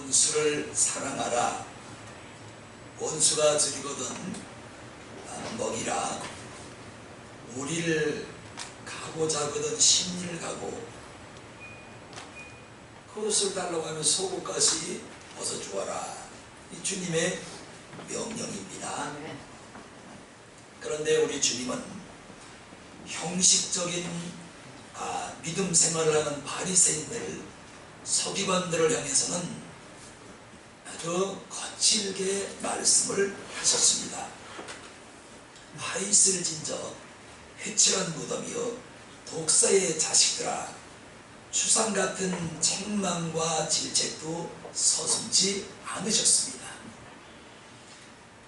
원수를 사랑하라. 원수가 주리거든 먹이라. 우리를 가고자 하거든 심리를 가고, 그것을 달라고 하면 속옷까지 벗어 주어라. 이 주님의 명령입니다. 그런데 우리 주님은 형식적인 믿음 생활을 하는 바리새인들, 서기관들을 향해서는 아주 거칠게 말씀을 하셨습니다. 하이슬 진저 회칠한 무덤이여 독사의 자식들아, 추상 같은 책망과 질책도 서슴지 않으셨습니다.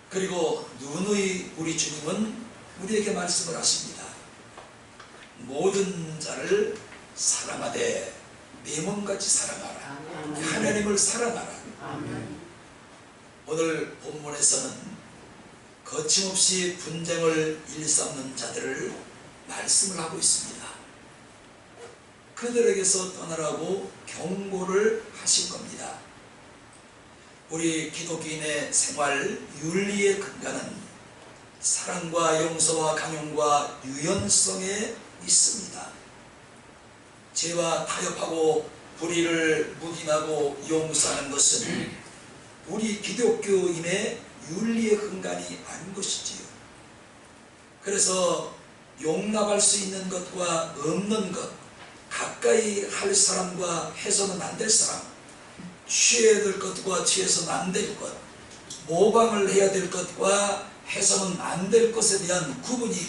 그리고 누누이 우리 주님은 우리에게 말씀을 하십니다. 모든 자를 사랑하되 내 몸같이 사랑하라. 하나님을 사랑하라. 오늘 본문에서는 거침없이 분쟁을 일삼는 자들을 말씀을 하고 있습니다. 그들에게서 떠나라고 경고를 하신 겁니다. 우리 기독교인의 생활 윤리의 근간은 사랑과 용서와 강용과 유연성에 있습니다. 죄와 타협하고 불의를 묵인하고 용서하는 것은 우리 기독교인의 윤리의 근간이 아닌 것이지요. 그래서 용납할 수 있는 것과 없는 것, 가까이 할 사람과 해서는 안 될 사람, 취해야 될 것과 취해서는 안 될 것, 모방을 해야 될 것과 해서는 안 될 것에 대한 구분이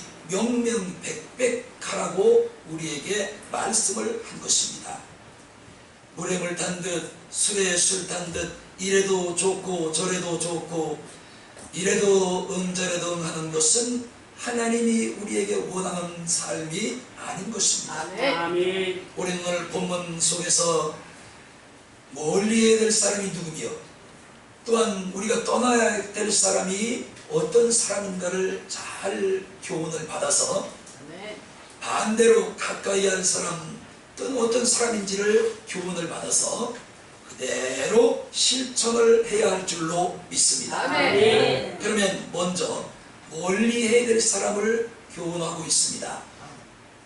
명명백백하라고 우리에게 말씀을 한 것입니다. 물에 물 탄 듯 술에 술 탄 듯 이래도 좋고 저래도 좋고 이래도 저래도 하는 것은 하나님이 우리에게 원하는 삶이 아닌 것입니다. 아멘. 우리는 오늘 본문 속에서 멀리 해야 될 사람이 누구며 또한 우리가 떠나야 될 사람이 어떤 사람인가를 잘 교훈을 받아서 반대로 가까이 할 사람 또는 어떤 사람인지를 교훈을 받아서 그대로 실천을 해야 할 줄로 믿습니다. 아멘. 그러면 먼저 멀리 해야 될 사람을 교훈하고 있습니다.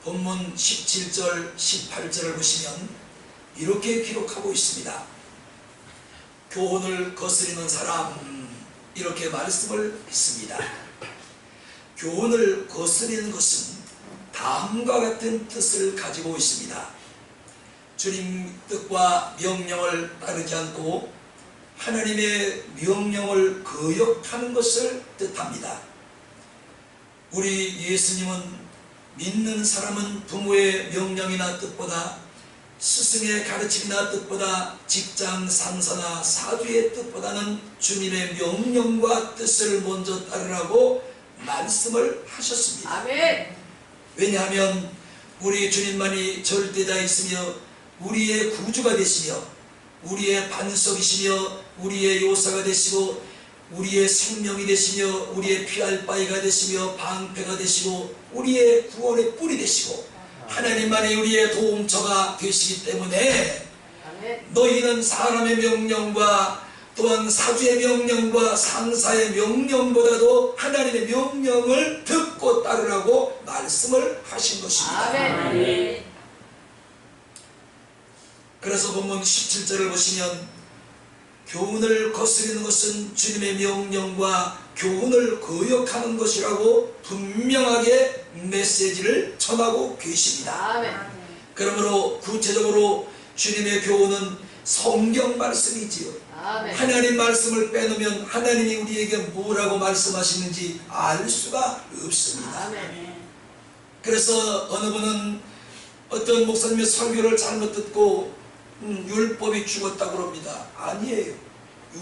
본문 17절 18절을 보시면 이렇게 기록하고 있습니다. 교훈을 거스리는 사람, 이렇게 말씀을 했습니다. 교훈을 거스리는 것은 다음과 같은 뜻을 가지고 있습니다. 주님 뜻과 명령을 따르지 않고 하나님의 명령을 거역하는 것을 뜻합니다. 우리 예수님은 믿는 사람은 부모의 명령이나 뜻보다 스승의 가르침이나 뜻보다 직장 상사나 사주의 뜻보다는 주님의 명령과 뜻을 먼저 따르라고 말씀을 하셨습니다. 아멘. 왜냐하면 우리 주님만이 절대자이시며 우리의 구주가 되시며 우리의 반석이시며 우리의 요사가 되시고 우리의 생명이 되시며 우리의 피할 바위가 되시며 방패가 되시고 우리의 구원의 뿔이 되시고 하나님만이 우리의 도움처가 되시기 때문에 너희는 사람의 명령과 또한 사주의 명령과 상사의 명령보다도 하나님의 명령을 듣고 따르라고 말씀을 하신 것입니다. 아멘. 그래서 본문 17절을 보시면 교훈을 거스리는 것은 주님의 명령과 교훈을 거역하는 것이라고 분명하게 메시지를 전하고 계십니다. 아멘. 그러므로 구체적으로 주님의 교훈은 성경 말씀이지요. 아멘. 하나님 말씀을 빼놓으면 하나님이 우리에게 뭐라고 말씀하시는지 알 수가 없습니다. 아멘. 그래서 어느 분은 어떤 목사님의 설교를 잘못 듣고 율법이 죽었다고 합니다. 아니에요.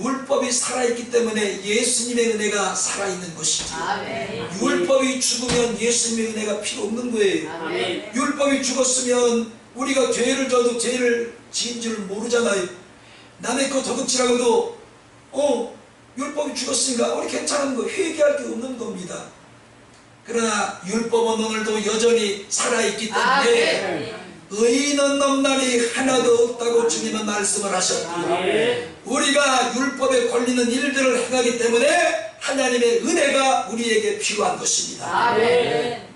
율법이 살아있기 때문에 예수님의 은혜가 살아있는 것이죠. 아멘. 율법이 죽으면 예수님의 은혜가 필요 없는 거예요. 아멘. 율법이 죽었으면 우리가 죄를 져도 죄를 지은 줄 모르잖아요. 남의 거 도둑질하고도 율법이 죽었으니까 우리 괜찮은 거, 회개할 게 없는 겁니다. 그러나 율법은 오늘도 여전히 살아있기 때문에 의인은 없나니 하나도 없다고 주님은 말씀을 하셨고 아멘. 우리가 율법에 걸리는 일들을 행하기 때문에 하나님의 은혜가 우리에게 필요한 것입니다. 아멘.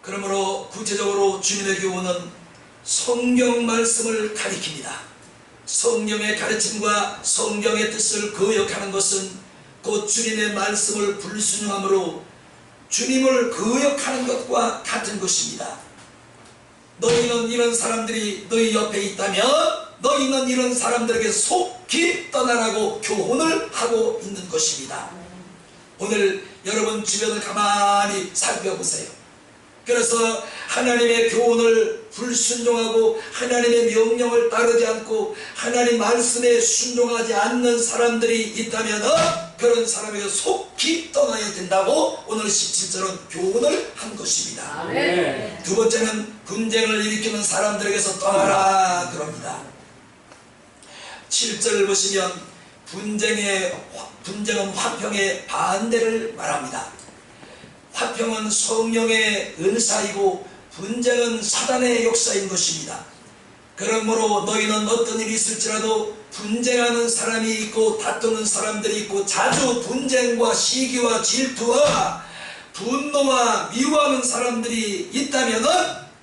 그러므로 구체적으로 주님의 교훈은 성경 말씀을 가리킵니다. 성경의 가르침과 성경의 뜻을 거역하는 것은 곧 주님의 말씀을 불순종함으로 주님을 거역하는 것과 같은 것입니다. 너희는 이런 사람들이 너희 옆에 있다면 너희는 이런 사람들에게 속히 떠나라고 교훈을 하고 있는 것입니다. 오늘 여러분 주변을 가만히 살펴보세요. 그래서 하나님의 교훈을 불순종하고 하나님의 명령을 따르지 않고 하나님 말씀에 순종하지 않는 사람들이 있다면 그런 사람에게 속히 떠나야 된다고 오늘 17절은 교훈을 한 것입니다. 아멘. 두 번째는 분쟁을 일으키는 사람들에게서 떠나라 그럽니다. 7절 보시면 분쟁은 화평의 반대를 말합니다. 화평은 성령의 은사이고 분쟁은 사단의 역사인 것입니다. 그러므로 너희는 어떤 일이 있을지라도 분쟁하는 사람이 있고 다투는 사람들이 있고 자주 분쟁과 시기와 질투와 분노와 미워하는 사람들이 있다면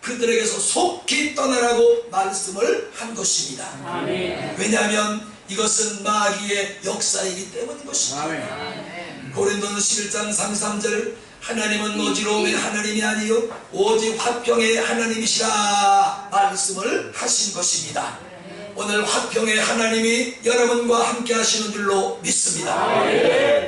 그들에게서 속히 떠나라고 말씀을 한 것입니다. 아멘. 왜냐하면 이것은 마귀의 역사이기 때문인 것입니다. 아멘. 고린도서 11장 33절 하나님은 어지러움의 하나님이 아니요 오직 화평의 하나님이시라 말씀을 하신 것입니다. 오늘 화평의 하나님이 여러분과 함께 하시는 줄로 믿습니다.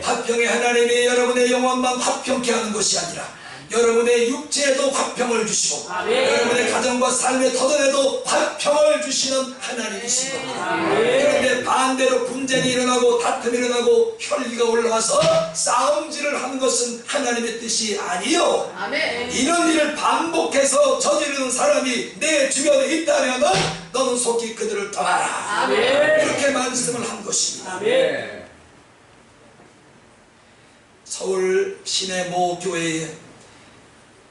화평의 하나님이 여러분의 영혼만 화평케 하는 것이 아니라 여러분의 육체에도 화평을 주시고 여러분의 가정과 삶의 터전에도 화평을 주시는 하나님이신 겁니다. 그런데 반대로 분쟁이 일어나고 다툼이 일어나고 혈기가 올라와서 싸움질을 하는 것은 하나님의 뜻이 아니요. 이런 일을 반복해서 저지르는 사람이 내 주변에 있다면 너는 속히 그들을 떠나라. 이렇게 말씀을 한 것입니다. 아멘. 서울 시내 모 교회에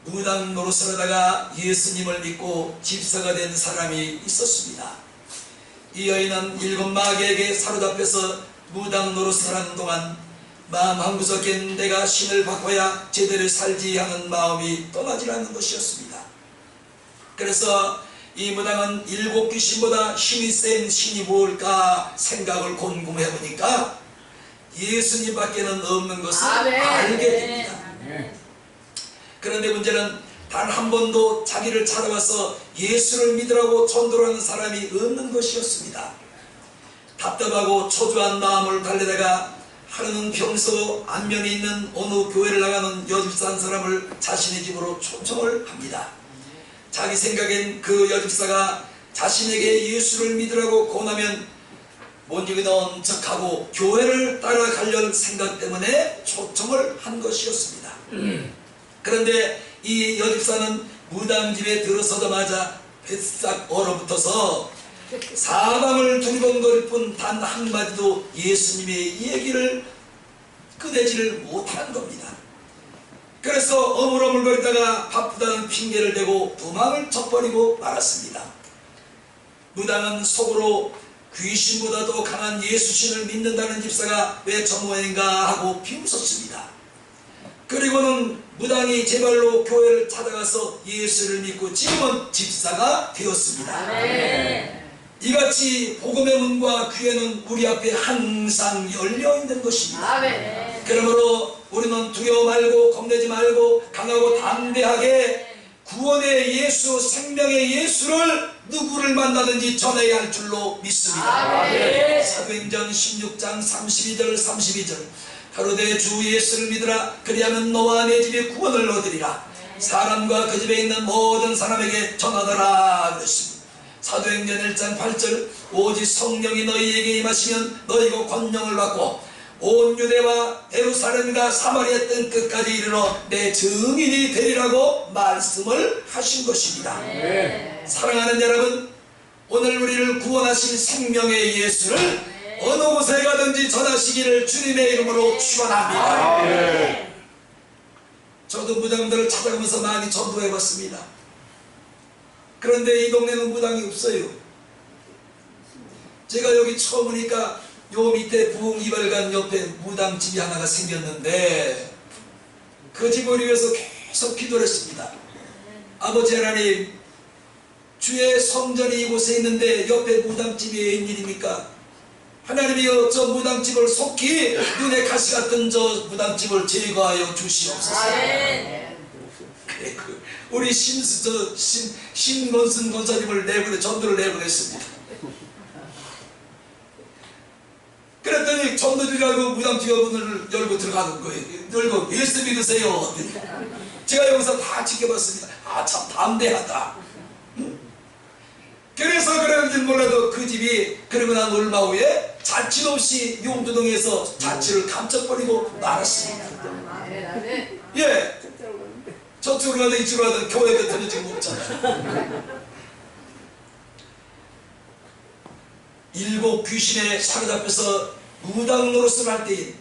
무당 노릇을 하다가 예수님을 믿고 집사가 된 사람이 있었습니다. 이 여인은 일곱 마귀에게 사로잡혀서 무당 노릇을 하는 동안 마음 한구석엔 내가 신을 바꿔야 제대로 살지 하는 마음이 떠나질 않는 것이었습니다. 그래서 이 무당은 일곱 귀신보다 힘이 센 신이 뭘까 생각을 곰곰해 보니까 예수님밖에는 없는 것을 알게 됩니다. 그런데 문제는 단 한 번도 자기를 찾아와서 예수를 믿으라고 전도를 하는 사람이 없는 것이었습니다. 답답하고 초조한 마음을 달래다가 하루는 평소 안면에 있는 어느 교회를 나가는 여집사 한 사람을 자신의 집으로 초청을 합니다. 자기 생각엔 그 여집사가 자신에게 예수를 믿으라고 권하면 못 이기던 척하고 교회를 따라가려는 생각 때문에 초청을 한 것이었습니다. 그런데 이 여집사는 무당집에 들어서자마자 뱃싹 얼어붙어서 사방을 두리번거릴 뿐 단 한마디도 예수님의 얘기를 꺼내지를 못한 겁니다. 그래서 어물어물거리다가 바쁘다는 핑계를 대고 도망을 쳐버리고 말았습니다. 무당은 속으로 귀신보다도 강한 예수신을 믿는다는 집사가 왜 저 모양인가 하고 비웃었습니다. 그리고는 무당이 제발로 교회를 찾아가서 예수를 믿고 지금은 집사가 되었습니다. 아멘. 이같이 복음의 문과 귀에는 우리 앞에 항상 열려있는 것입니다. 아멘. 그러므로 우리는 두려워 말고 겁내지 말고 강하고 담대하게 구원의 예수, 생명의 예수를 누구를 만나든지 전해야 할 줄로 믿습니다. 아멘. 사도행전 16장 32절 32절 가로되 주 예수를 믿으라 그리하면 너와 내 집에 구원을 얻으리라. 사람과 그 집에 있는 모든 사람에게 전하더라 그랬습니다. 사도행전 1장 8절 오직 성령이 너희에게 임하시면 너희가 권능을 받고 온 유대와 예루살렘과 사마리아 땅 끝까지 이르러 내 증인이 되리라고 말씀을 하신 것입니다. 사랑하는 여러분, 오늘 우리를 구원하신 생명의 예수를 어느 곳에 가든지 전하시기를 주님의 이름으로 축원합니다. 저도 무당들을 찾아가면서 많이 전도해봤습니다. 그런데 이 동네는 무당이 없어요. 제가 여기 처음 오니까 요 밑에 부흥이발관 옆에 무당집이 하나가 생겼는데 그 집을 위해서 계속 기도를 했습니다. 아버지 하나님, 주의 성전이 이곳에 있는데 옆에 무당집이 웬일입니까? 하나님이여, 저 무당집을 속히 눈에 가시 같은 저 무당집을 제거하여 주시옵소서. 그래, 우리 신건순 권사님을 전도를 내보냈습니다. 그랬더니 전도지라고 무당집에 문을 열고 들어가는 거예요. 열고 예수 믿으세요. 제가 여기서 다 지켜봤습니다. 아, 참 담대하다. 그래서 그런지 몰라도 그 집이 그러고 난 얼마 후에 자취 없이 용두동에서 자취를 감춰버리고 말았습니다. 예, 저쪽으로 가든 이쪽으로 가든 교회 곁에는 지금 없잖아요. 일곱 귀신에 사로잡혀서 무당 노릇을 할 때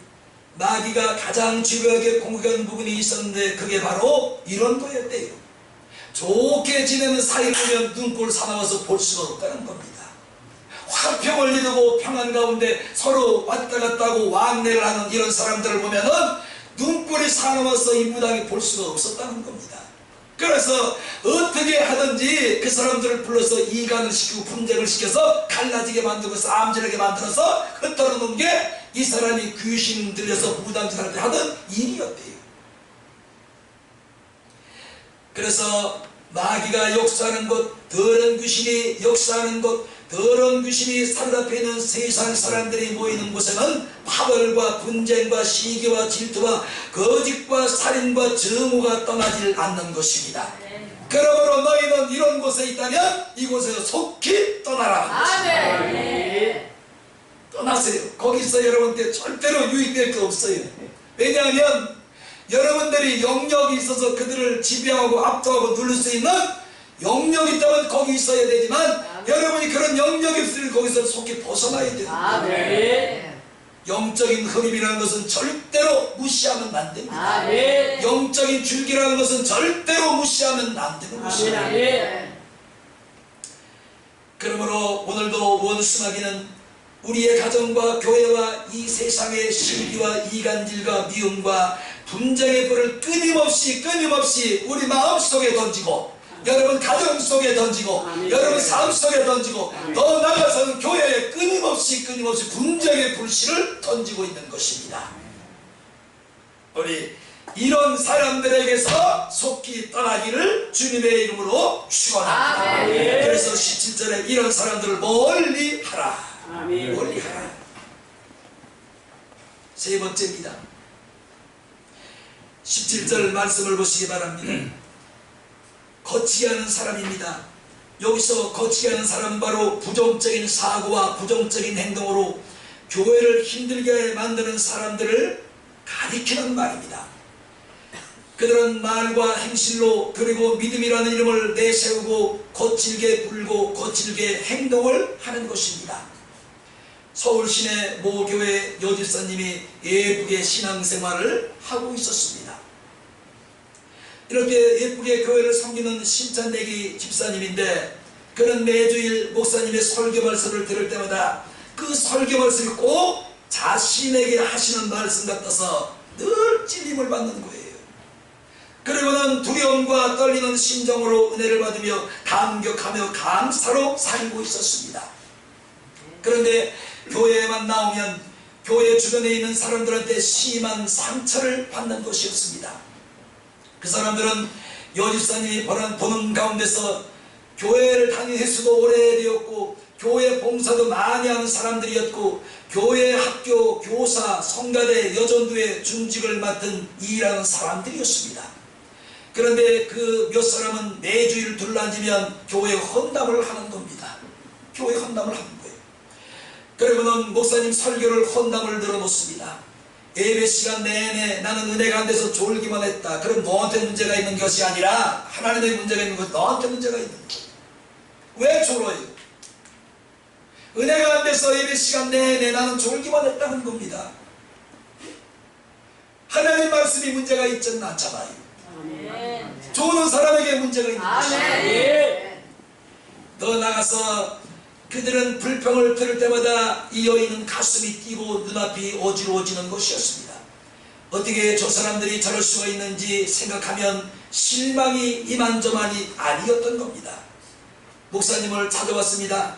마귀가 가장 주요하게 공격한 부분이 있었는데 그게 바로 이런 거였대요. 좋게 지내는 사이를 보면 눈꼴 사나워서 볼 수가 없다는 겁니다. 화평을 이루고 평안 가운데 서로 왔다 갔다 하고 왕래를 하는 이런 사람들을 보면은 눈꼴이 사나워서 이 무당이 볼 수가 없었다는 겁니다. 그래서 어떻게 하든지 그 사람들을 불러서 이간을 시키고 분쟁을 시켜서 갈라지게 만들고 싸움질하게 만들어서 흩어놓는 놓은 게 이 사람이 귀신 들려서 무당짓할 때 하던 일이었대요. 그래서 마귀가 역사하는 곳, 더러운 귀신이 역사하는 곳, 더러운 귀신이 사로잡혀 있는 세상 사람들이 모이는 곳에는 파벌과 분쟁과 시기와 질투와 거짓과 살인과 증오가 떠나질 않는 것입니다. 그러므로 너희는 이런 곳에 있다면 이곳에서 속히 떠나라. 떠나세요. 거기서 여러분들 절대로 유익될 게 없어요. 왜냐하면 여러분들이 영역이 있어서 그들을 지배하고 압도하고 누를 수 있는 영역이 있다면 거기 있어야 되지만 여러분이 그런 영역이 없으면 거기서 속히 벗어나야 돼요. 영적인 흡입이라는 것은 절대로 무시하면 안 됩니다. 영적인 줄기라는 것은 절대로 무시하면 안 되는 것입니다. 그러므로 오늘도 원수마귀는 우리의 가정과 교회와 이 세상의 시기와 이간질과 미움과 분쟁의 불을 끊임없이 우리 마음속에 던지고 여러분 가정 속에 던지고 여러분 삶 속에 던지고 더 나아가서는 교회에 끊임없이 분쟁의 불씨를 던지고 있는 것입니다. 우리 이런 사람들에게서 속히 떠나기를 주님의 이름으로 축원합니다. 그래서 17절에 이런 사람들을 멀리 하라. 멀리 하라. 세 번째입니다. 17절 말씀을 보시기 바랍니다. 거치게 하는 사람입니다. 여기서 거치게 하는 사람은 바로 부정적인 사고와 부정적인 행동으로 교회를 힘들게 만드는 사람들을 가리키는 말입니다. 그들은 말과 행실로 그리고 믿음이라는 이름을 내세우고 거칠게 굴고 거칠게 행동을 하는 것입니다. 서울시내 모 교회 여집사님이 예쁘게 신앙생활을 하고 있었습니다. 이렇게 예쁘게 교회를 섬기는 신찬내기 집사님인데 그는 매주일 목사님의 설교 말씀을 들을 때마다 그 설교 말씀이 꼭 자신에게 하시는 말씀 같아서 늘 찔림을 받는 거예요. 그리고는 두려움과 떨리는 심정으로 은혜를 받으며 감격하며 감사로 살고 있었습니다. 그런데 교회에만 나오면 교회 주변에 있는 사람들한테 심한 상처를 받는 것이었습니다. 그 사람들은 여집사님이 보는 가운데서 교회를 다닌 횟수도 오래되었고 교회 봉사도 많이 하는 사람들이었고 교회 학교, 교사, 성가대, 여전도의 중직을 맡은 일하는 사람들이었습니다. 그런데 그 몇 사람은 매주일 둘러앉으면 교회 헌담을 하는 겁니다. 교회 헌담을 하는 거예요. 그리고는 목사님 설교를 헌담을 들어놓습니다. 예배 시간 내내 나는 은혜가 안 돼서 졸기만 했다. 그럼 너한테 문제가 있는 것이 아니라 하나님의 문제가 있는 것, 너한테 문제가 있는 거예요. 왜 졸어요? 은혜가 안 돼서 예배 시간 내내 나는 졸기만 했다는 겁니다. 하나님 말씀이 문제가 있지는 않잖아요. 조는 사람에게 문제가 있는 것이에요. 더 나가서 그들은 불평을 들을 때마다 이 여인은 가슴이 뛰고 눈앞이 어지러워지는 것이었습니다. 어떻게 저 사람들이 저럴 수가 있는지 생각하면 실망이 이만저만이 아니었던 겁니다. 목사님을 찾아왔습니다.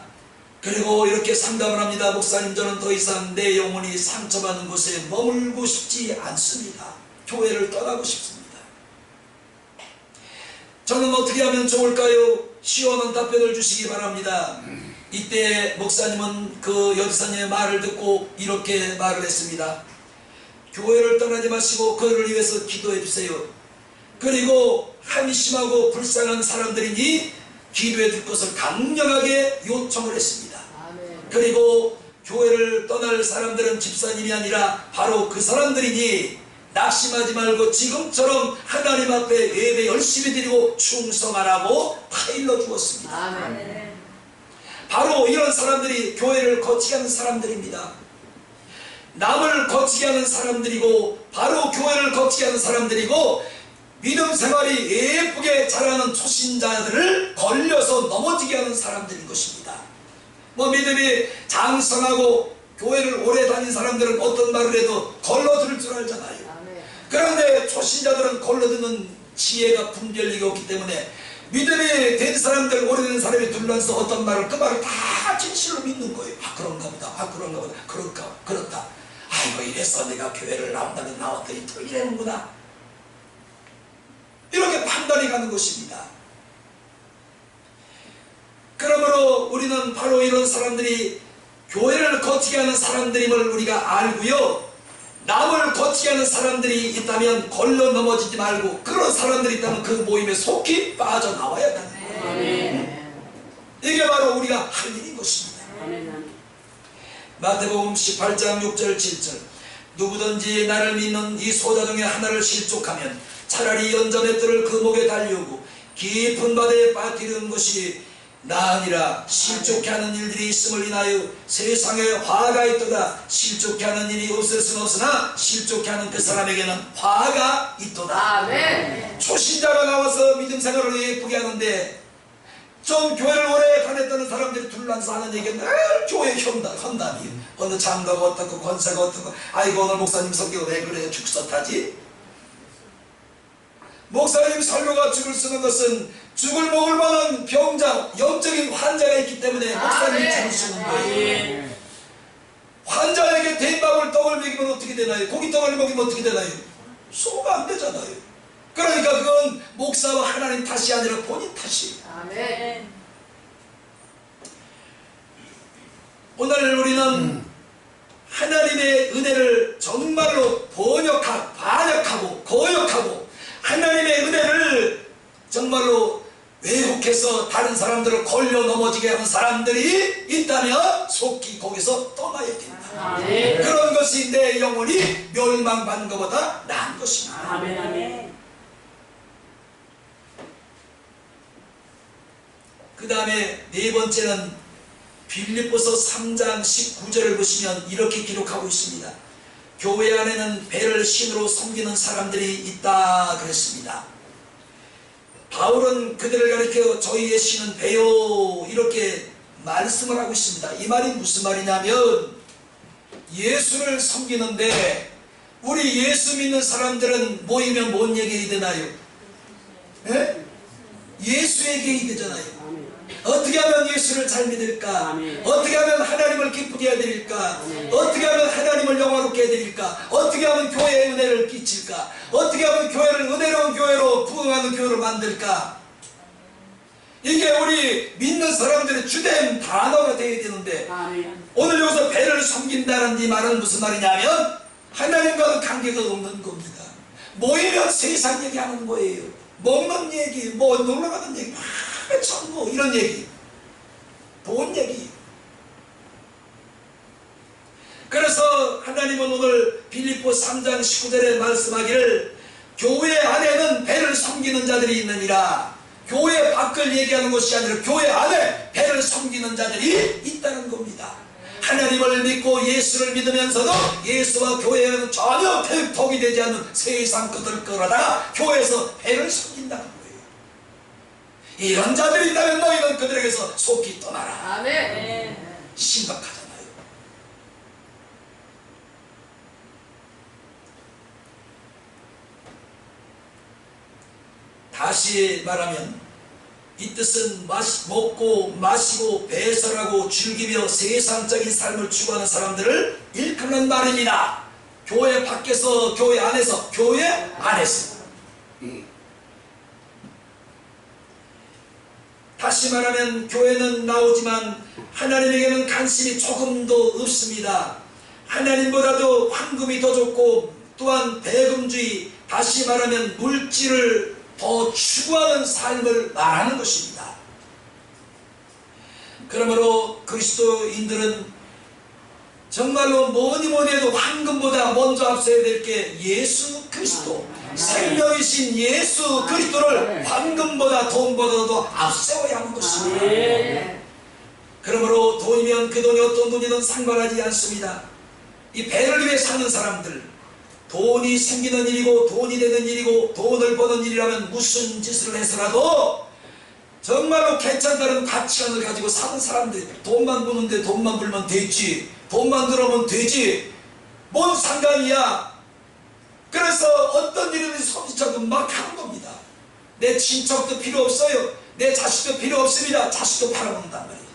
그리고 이렇게 상담을 합니다. 목사님, 저는 더 이상 내 영혼이 상처받는 곳에 머물고 싶지 않습니다. 교회를 떠나고 싶습니다. 저는 어떻게 하면 좋을까요? 시원한 답변을 주시기 바랍니다. 이때 목사님은 그 여지사님의 말을 듣고 이렇게 말을 했습니다. 교회를 떠나지 마시고 그를 위해서 기도해 주세요. 그리고 한심하고 불쌍한 사람들이니 기도해 줄 것을 강력하게 요청을 했습니다. 그리고 교회를 떠날 사람들은 집사님이 아니라 바로 그 사람들이니 낙심하지 말고 지금처럼 하나님 앞에 예배 열심히 드리고 충성하라고 타일러 주었습니다. 아멘. 바로 이런 사람들이 교회를 거치게 하는 사람들입니다. 남을 거치게 하는 사람들이고 바로 교회를 거치게 하는 사람들이고 믿음 생활이 예쁘게 자라는 초신자들을 걸려서 넘어지게 하는 사람들인 것입니다. 믿음이 장성하고 교회를 오래 다닌 사람들은 어떤 말을 해도 걸러들을 줄 알잖아요. 그런데 초신자들은 걸러드는 지혜가 분별력이 없기 때문에 믿음이 된 사람들, 오래된 사람이 둘러서 어떤 말을 그 말을 다 진실로 믿는 거예요. 그런가 보다. 그런가 보다. 그렇다. 아이고, 이래서 내가 교회를 나온다면 나왔더니 또 이래는구나. 이렇게 판단이 가는 것입니다. 그러므로 우리는 바로 이런 사람들이 교회를 거치게 하는 사람들임을 우리가 알고요. 남을 거치게 하는 사람들이 있다면 걸러 넘어지지 말고 그런 사람들이 있다면 그 모임에 속히 빠져나와야 합니다. 이게 바로 우리가 할 일인 것입니다. 마태복음 18장 6절 7절 누구든지 나를 믿는 이 소자 중에 하나를 실족하면 차라리 연전의 뜰을 그 목에 달리우고 깊은 바다에 빠뜨리는 것이 나아니라. 실족해 하는 일들이 있음을 인하여 세상에 화가 있도다. 실족해 하는 일이 없을 수는 없으나 실족해 하는 그 사람에게는 화가 있도다. 아멘. 초신자가 나와서 믿음 생활을 예쁘게 하는데 좀 교회를 오래 다녔다는 사람들이 둘러서 하는 얘기는 늘 교회 헌담이 어느 장로가 어떻고 권사가 어떻고 아이고 오늘 목사님 성경 왜 그래 죽서타지. 목사님 설교가 죽을 쓰는 것은 죽을 먹을 만한 병자, 영적인 환자가 있기 때문에 목사님이 죽을 쓰는 거예요. 환자에게 된밥을 떡을 먹이면 어떻게 되나요? 고기떡을 먹이면 어떻게 되나요? 소가 안 되잖아요. 그러니까 그건 목사와 하나님 탓이 아니라 본인 탓이에요. 아멘. 오늘 우리는 하나님의 은혜를 정말로 반역하고 거역하고 하나님의 은혜를 정말로 왜곡해서 다른 사람들을 걸려 넘어지게 하는 사람들이 있다면 속히 거기서 떠나야 된다. 그런 것이 내 영혼이 멸망받는 것보다 나은 것입니다. 아멘. 그 다음에 네 번째는 빌립보서 3장 19절을 보시면 이렇게 기록하고 있습니다. 교회 안에는 배를 신으로 섬기는 사람들이 있다 그랬습니다. 바울은 그들을 가리켜 저희의 신은 배요 이렇게 말씀을 하고 있습니다. 이 말이 무슨 말이냐면 예수를 섬기는데 우리 예수 믿는 사람들은 모이면 뭔 얘기 되나요? 예수의 계획이 되잖아요. 어떻게 하면 예수를 잘 믿을까? 어떻게 하면 하나님을 기쁘게 해드릴까? 어떻게 하면 하나님을 영화롭게 해드릴까? 어떻게 하면 교회에 은혜를 끼칠까? 어떻게 하면 교회를 은혜로운 교회로 부흥하는 교회로 만들까? 이게 우리 믿는 사람들의 주된 단어가 되어야 되는데 오늘 여기서 배를 섬긴다는 이 말은 무슨 말이냐면 하나님과는 관계가 없는 겁니다. 모이면 세상 얘기하는 거예요. 먹는 얘기, 놀러가는 얘기, 천국 이런 얘기, 돈 얘기. 그래서 하나님은 오늘 빌립보 3장 19절에 말씀하기를 교회 안에는 배를 섬기는 자들이 있느니라. 교회 밖을 얘기하는 것이 아니라 교회 안에 배를 섬기는 자들이 있다는 겁니다. 하나님을 믿고 예수를 믿으면서도 예수와 교회와는 전혀 대통이 되지 않는 세상 것들을 끌어다가 교회에서 배를 섬긴다는 거예요. 이런 자들이 있다면 너희는 그들에게서 속히 떠나라. 아멘. 심각하잖아요. 다시 말하면 이 뜻은 먹고 마시고 배설하고 즐기며 세상적인 삶을 추구하는 사람들을 일컫는 말입니다. 교회 밖에서, 교회 안에서, 교회 안에서. 다시 말하면 교회는 나오지만 하나님에게는 관심이 조금도 없습니다. 하나님보다도 황금이 더 좋고 또한 배금주의, 다시 말하면 물질을 더 추구하는 삶을 말하는 것입니다. 그러므로 그리스도인들은 정말로 뭐니 해도 황금보다 먼저 앞서야 될 게 예수 그리스도, 생명이신 예수 그리스도를 황금보다 돈보다도 앞세워야 하는 것입니다. 그러므로 돈이면 그 돈이 어떤 돈이든 상관하지 않습니다. 이 배를 위해 사는 사람들, 돈이 생기는 일이고 돈이 되는 일이고 돈을 버는 일이라면 무슨 짓을 해서라도 정말로 괜찮다는 가치관을 가지고 사는 사람들, 돈만 버는데 돈만 벌면 되지, 돈만 들어오면 되지, 뭔 상관이야. 그래서 어떤 일이든지 손짓하고 막 하는 겁니다. 내 친척도 필요 없어요. 내 자식도 필요 없습니다. 자식도 팔아먹는단 말이에요.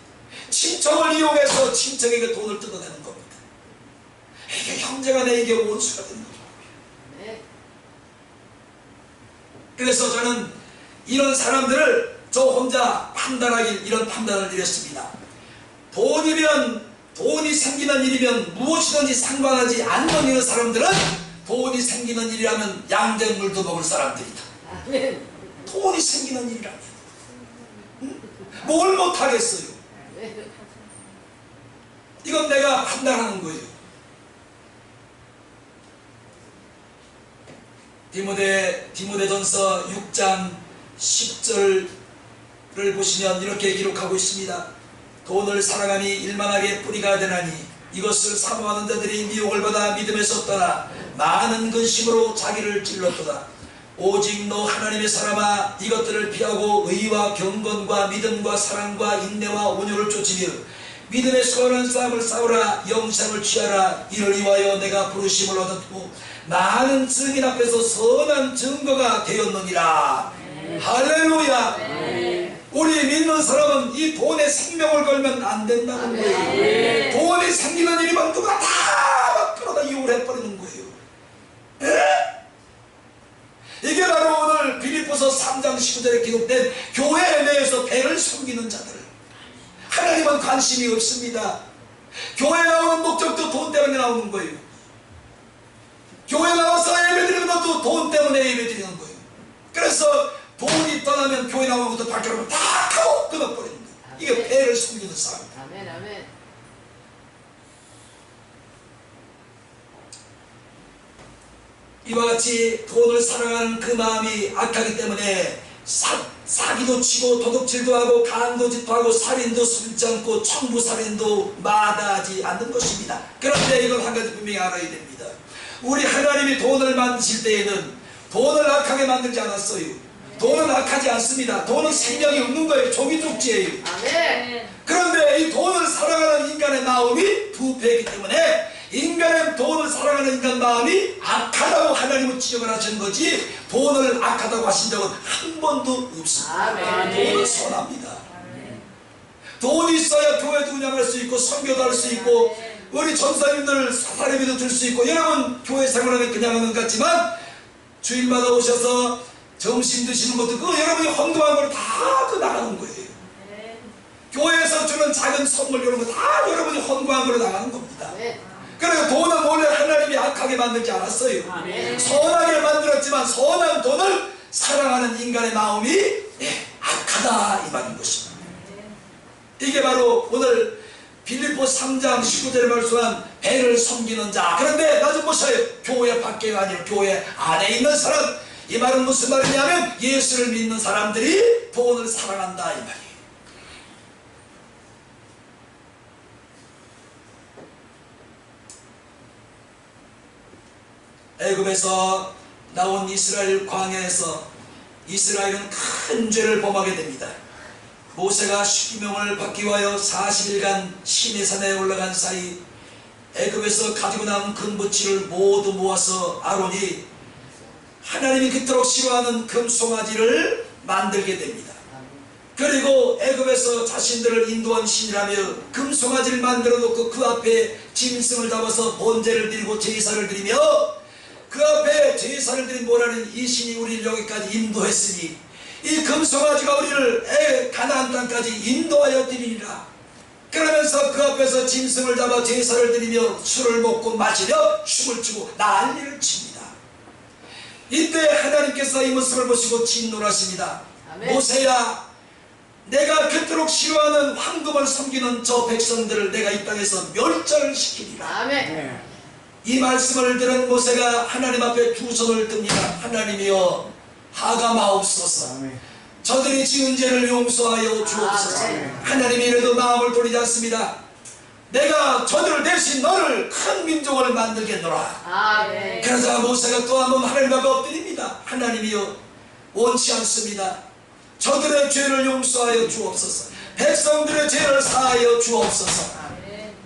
친척을 이용해서 친척에게 돈을 뜯어내는 겁니다. 이게 형제가 내게 원수가 되는 거죠. 그래서 저는 이런 사람들을 저 혼자 판단하길, 이런 판단을 내렸습니다. 돈이 생기는 일이면 무엇이든지 상관하지 않는 이런 사람들은 돈이 생기는 일이라면 양잿물도 먹을 사람들이다. 돈이 생기는 일이라면 뭘 못하겠어요. 이건 내가 판단하는 거예요. 디모데전서 6장 10절을 보시면 이렇게 기록하고 있습니다. 돈을 사랑함이 일만하게 뿌리가 되나니 이것을 사모하는 자들이 미혹을 받아 믿음에서 떠나 많은 근심으로 자기를 찔렀도다. 오직 너 하나님의 사람아, 이것들을 피하고 의와 경건과 믿음과 사랑과 인내와 온유를 쫓으며 믿음의 선한 싸움을 싸우라. 영생을 취하라. 이를 위하여 내가 부르심을 얻었고 많은 증인 앞에서 선한 증거가 되었느니라. 할렐루야. 우리 믿는 사람은 이 돈에 생명을 걸면 안 된다는 거예요. 돈이 생기는 일이면 누가 다 끌어다 이용을 해버리는 거예요. 이게 바로 오늘 빌립보서 3장 19절에 기록된 교회 내에서 배를 섬기는 자들. 하나님은 관심이 없습니다. 교회 나오는 목적도 돈 때문에 나오는 거예요. 교회 나와서 예배드리는 것도 돈 때문에 예배드리는 거예요. 그래서 돈이 떠나면 교회 나오는 것도 밖으로 다 하고 끊어버리는 거예요. 이게 배를 섬기는 사람입니다. 아멘, 아멘. 이와 같이 돈을 사랑하는 그 마음이 악하기 때문에 사기도 치고 도둑질도 하고 간도 짓하고 살인도 숨지 않고 청부살인도 마다하지 않는 것입니다. 그런데 이건 한 가지 분명히 알아야 됩니다. 우리 하나님이 돈을 만드실 때에는 돈을 악하게 만들지 않았어요. 돈은 악하지 않습니다. 돈은 생명이 없는 거예요. 종이족지예요. 아멘. 그런데 이 돈을 사랑하는 인간의 마음이 부패이기 때문에 인간의 돈을 사랑하는 인간 마음이 악하다고 하나님은 지적을 하신 거지, 돈을 악하다고 하신 적은 한 번도 없습니다. 아멘. 돈은 선합니다. 돈이 있어야 교회도 운영할 수 있고 선교도 할 수 있고 우리 전사님들 사사례비도 줄 수 있고, 여러분 교회 생활하면 그냥 하는 것 같지만 주일마다 오셔서 점심 드시는 것도 그 여러분이 헌금한 걸 다 그 나가는 거예요. 교회에서 주는 작은 선물 이런 거 다 여러분이 헌금한 걸로 나가는 겁니다. 그래서 돈은 원래 하나님이 악하게 만들지 않았어요. 선하게 만들었지만 선한 돈을 사랑하는 인간의 마음이 악하다 이 말인 것입니다. 이게 바로 오늘 빌립보 3장 19절에 말씀한 배를 섬기는 자. 그런데 나 좀 보셔요. 교회 밖에가 아니라 교회 안에 있는 사람. 이 말은 무슨 말이냐면 예수를 믿는 사람들이 돈을 사랑한다 이 말이에요. 애굽에서 나온 이스라엘 광야에서 이스라엘은 큰 죄를 범하게 됩니다. 모세가 십계명을 받기 위하여 40일간 시내산에 올라간 사이 애굽에서 가지고 남은 금붙이를 모두 모아서 아론이 하나님이 그토록 싫어하는 금송아지를 만들게 됩니다. 그리고 애굽에서 자신들을 인도한 신이라며 금송아지를 만들어 놓고 그 앞에 짐승을 잡아서 번제를 드리고 제사를 드리며 그 앞에 제사를 드린 모라는 이 신이 우리를 여기까지 인도했으니 이 금송아지가 우리를 가나안 땅까지 인도하여 드리리라. 그러면서 그 앞에서 짐승을 잡아 제사를 드리며 술을 먹고 마시며 춤을 추고 난리를 칩니다. 이때 하나님께서 이 모습을 보시고 진노하십니다. 모세야, 내가 그토록 싫어하는 황금을 섬기는 저 백성들을 내가 이 땅에서 멸절시키리라. 아멘. 이 말씀을 들은 모세가 하나님 앞에 두 손을 듭니다. 하나님이여, 하가마옵소서. 저들이 지은 죄를 용서하여 주옵소서. 하나님이 이래도 마음을 돌리지 않습니다. 내가 저들을 대신 너를 큰 민족을 만들겠노라. 아멘. 그러자 모세가 또 한 번 하나님 앞에 엎드립니다. 하나님이여, 원치 않습니다. 저들의 죄를 용서하여 주옵소서. 백성들의 죄를 사하여 주옵소서.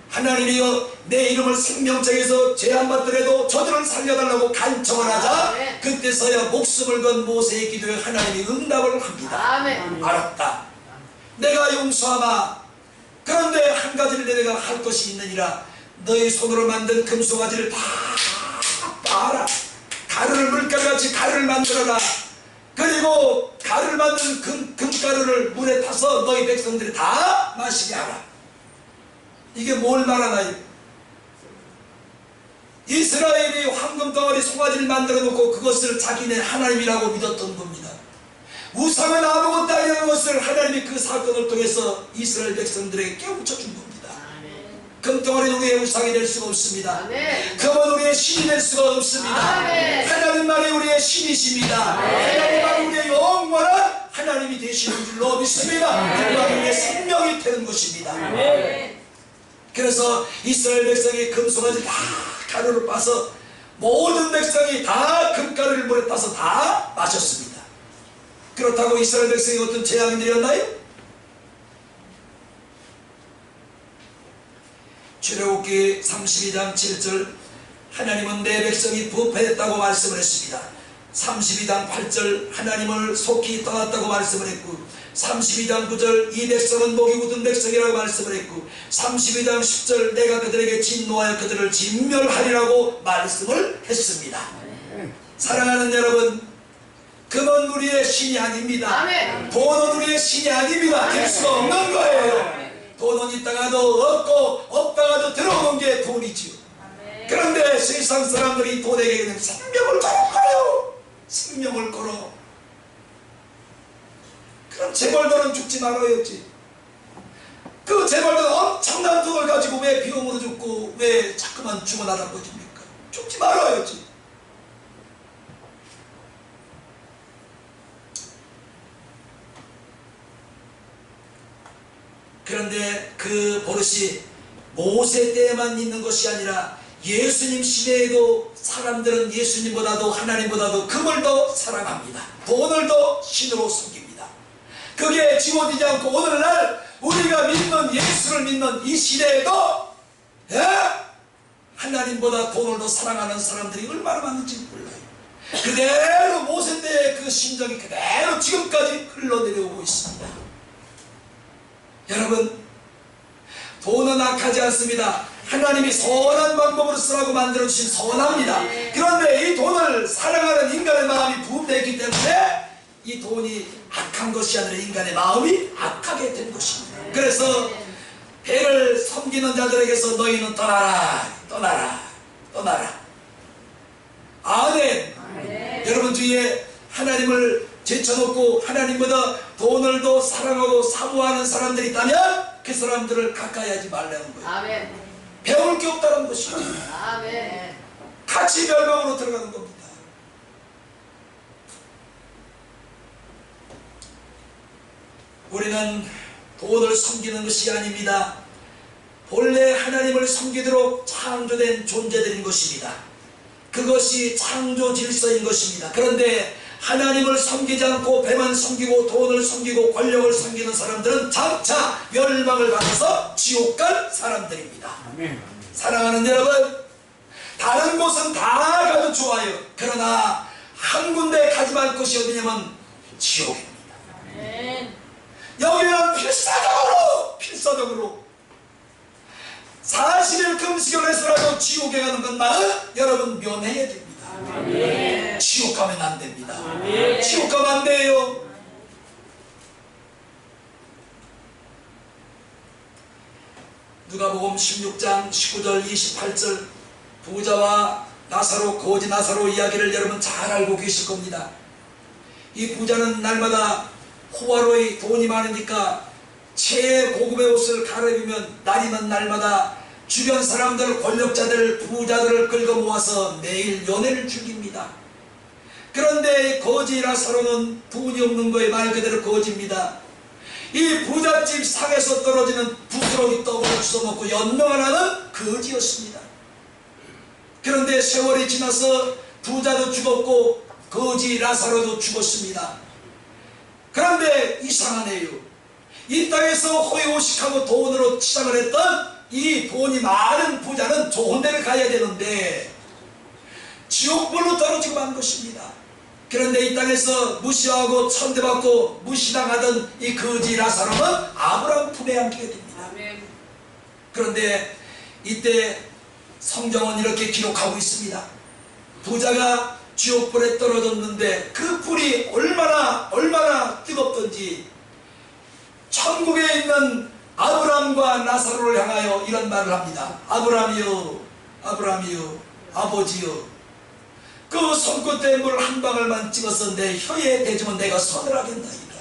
하나님이여, 내 이름을 생명책에서 죄 안 받더라도 저들을 살려달라고 간청을 하자 그때서야 목숨을 건 모세의 기도에 하나님이 응답을 합니다. 아멘. 알았다. 내가 용서하마. 그런데 한 가지를 내가 할 것이 있느니라. 너희 손으로 만든 금송아지를 다 빻아라. 가루를 물가루같이 가루를 만들어라. 그리고 가루를 만든 금가루를 물에 타서 너희 백성들이 다 마시게 하라. 이게 뭘 말하나요? 이스라엘이 황금덩어리 송아지를 만들어 놓고 그것을 자기네 하나님이라고 믿었던 겁니다. 우상은 아무것도 아니라는 것을 하나님이 그 사건을 통해서 이스라엘 백성들에게 깨우쳐 준 겁니다. 금덩어리는 우리의 우상이 될 수가 없습니다. 금은 우리의 신이 될 수가 없습니다. 하나님만이 우리의 신이십니다. 하나님만이 우리의 영원한 하나님이 되시는 줄로 믿습니다. 그만이 우리의 생명이 되는 것입니다. 그래서 이스라엘 백성이 금송아지 다 가루를 빠서 모든 백성이 다 금가루를 물에 따서 다 마셨습니다. 그렇다고 이스라엘 백성이 어떤 재앙이 내렸나요? 출애굽기 32장 7절 하나님은 내 백성이 부패했다고 말씀을 했습니다. 32장 8절 하나님을 속히 떠났다고 말씀을 했고 32장 9절 이 백성은 목이 굳은 백성이라고 말씀을 했고 32장 10절 내가 그들에게 진노하여 그들을 진멸하리라고 말씀을 했습니다. 사랑하는 여러분, 금은 우리의 신이 아닙니다. 돈은 우리의 신이 아닙니다. 될 수가 없는 거예요. 돈은 있다가도 없고 없다가도 들어오는 게 돈이지요. 그런데 세상 사람들이 돈에게 그냥 생명을 걸어요. 생명을 걸어. 그럼 재벌들은 죽지 말아야지. 그 재벌들은 엄청난 돈을 가지고 왜 비용으로 죽고 왜 자꾸만 죽어나간 것입니까? 죽지 말아야지. 그런데 그 버릇이 모세 때에만 있는 것이 아니라 예수님 시대에도 사람들은 예수님보다도 하나님보다도 금을 더 사랑합니다. 돈을 더 신으로 섬깁니다. 그게 지워지지 않고 오늘날 우리가 믿는 예수를 믿는 이 시대에도 하나님보다 돈을 더 사랑하는 사람들이 얼마나 많은지 몰라요. 그대로 모세 때의 그 심정이 그대로 지금까지 흘러내려오고 있습니다. 여러분, 돈은 악하지 않습니다. 하나님이 선한 방법으로 쓰라고 만들어주신 선합니다. 그런데 이 돈을 사랑하는 인간의 마음이 부흥되었기 때문에 이 돈이 악한 것이 아니라 인간의 마음이 악하게 된 것입니다. 그래서 배를 섬기는 자들에게서 너희는 떠나라, 떠나라, 떠나라. 아멘. 여러분 주위에 하나님을 제쳐놓고 하나님보다 돈을 더 사랑하고 사모하는 사람들이 있다면 그 사람들을 가까이 하지 말라는 거예요. 아멘. 배울 게 없다는 것이죠. 아멘. 같이 멸망으로 들어가는 겁니다. 우리는 돈을 섬기는 것이 아닙니다. 본래 하나님을 섬기도록 창조된 존재들인 것입니다. 그것이 창조 질서인 것입니다. 그런데 하나님을 섬기지 않고 배만 섬기고 돈을 섬기고 권력을 섬기는 사람들은 장차 멸망을 받아서 지옥 갈 사람들입니다. 아멘. 사랑하는 여러분, 다른 곳은 다 가도 좋아요. 그러나 한 군데 가지 말 곳이 어디냐면 지옥입니다. 아멘. 여기는 필사적으로 40일 금식을 해서라도 지옥에 가는 것만은 여러분 면해야 됩니다. 아멘. 지옥 가면 안 됩니다. 아멘. 지옥 가면 안 돼요. 누가복음 16장 19절 28절 부자와 나사로, 거지 나사로 이야기를 여러분 잘 알고 계실 겁니다. 이 부자는 날마다 호화로이 돈이 많으니까 최고급의 옷을 갈아입으면 날이면 날마다 주변 사람들, 권력자들, 부자들을 끌고 모아서 매일 연애를 즐깁니다. 그런데 거지 나사로는 돈이 없는 거에 말 그대로 거지입니다. 이 부잣집 상에서 떨어지는 부스러기 떡을 주워먹고 연명을 하는 거지였습니다. 그런데 세월이 지나서 부자도 죽었고 거지 나사로도 죽었습니다. 그런데 이상하네요. 이 땅에서 호의호식하고 돈으로 치장을 했던 이 돈이 많은 부자는 좋은 데를 가야 되는데 지옥불로 떨어지고 만 것입니다. 그런데 이 땅에서 무시하고 천대받고 무시당하던 이 거지 나사로는 아브라함 품에 안기게 됩니다. 아멘. 그런데 이때 성경은 이렇게 기록하고 있습니다. 부자가 지옥불에 떨어졌는데 그 불이 얼마나 뜨겁던지 천국에 있는 아브라함과 나사로를 향하여 이런 말을 합니다. 아브라함이여, 아브라함이여, 아버지여, 그 손끝에 물 한 방울만 찍어서 내 혀에 대주면 내가 서늘하겠나이다.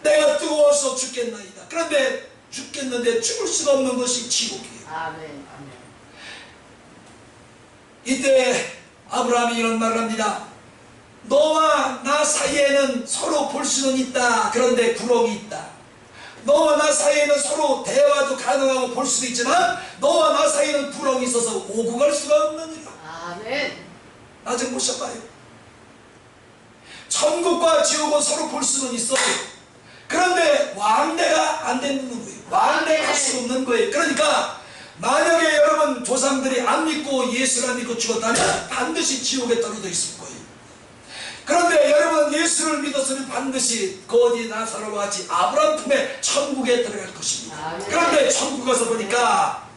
내가 뜨거워서 죽겠나이다. 그런데 죽겠는데 죽을 수가 없는 것이 지옥이에요. 아멘. 이때 아브라함이 이런 말을 합니다. 너와 나 사이에는 서로 볼 수는 있다. 그런데 구렁이 있다. 너와 나 사이에는 서로 대화도 가능하고 볼 수도 있지만 너와 나 사이에는 구렁이 있어서 오고 갈 수가 없느니라. 아멘. 나 좀 보셔봐요. 천국과 지옥은 서로 볼 수는 있어요. 그런데 왕래가 안 되는 거예요. 왕래할 수 없는 거예요. 그러니까 만약에 여러분 조상들이 안 믿고 예수를 안 믿고 죽었다면 반드시 지옥에 떨어져 있을 거예요. 그런데 여러분 예수를 믿었으면 반드시 거지 나사로와 같이 아브라함 품에 천국에 들어갈 것입니다. 아멘. 그런데 천국 가서 보니까